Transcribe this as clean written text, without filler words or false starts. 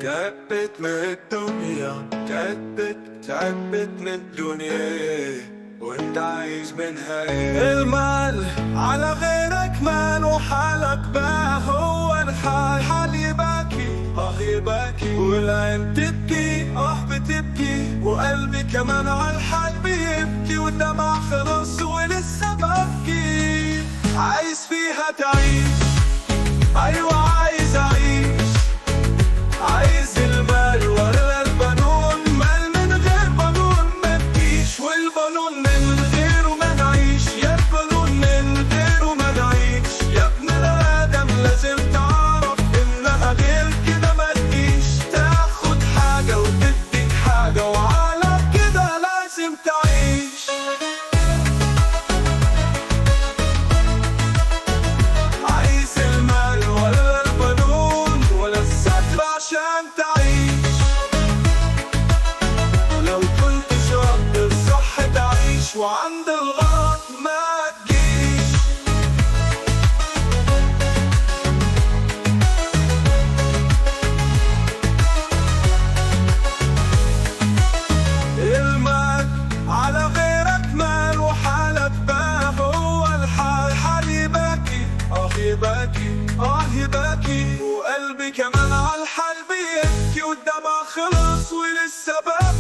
تعبت من الدنيا، تعبت من الدنيا وانت عايز منها ايه؟ المال على غيرك مال وحالك بقى هو الحال. حال يباكي يباكي والعين تبكي بتبكي وقلبي كمان على الحال بيبكي والدمع خلص ولسه ببكي. عايز فيها تعيش، ايوه عايز اعيش. عايز المال ولا البنون؟ مال من غير بنون ما تجيش، والبنون من غيره ما نعيش. يا البنون من غيره ما نعيش. يا ابن الادم لازم تعرف انها غير كده ما تجيش. تاخد حاجه وتديك حاجه وعلى كده لازم تعيش. عايز المال ولا البنون ولا الستر عشان تعيش. لو كنت شاطر صح تعيش وعند الغلط ما تجيش. المال على غيرك مال وحالك بقى هو الحال. حال يباكي يباكي يباكي وقلبي كمان على الحال بيبكي والدمع خلص ولسه بقى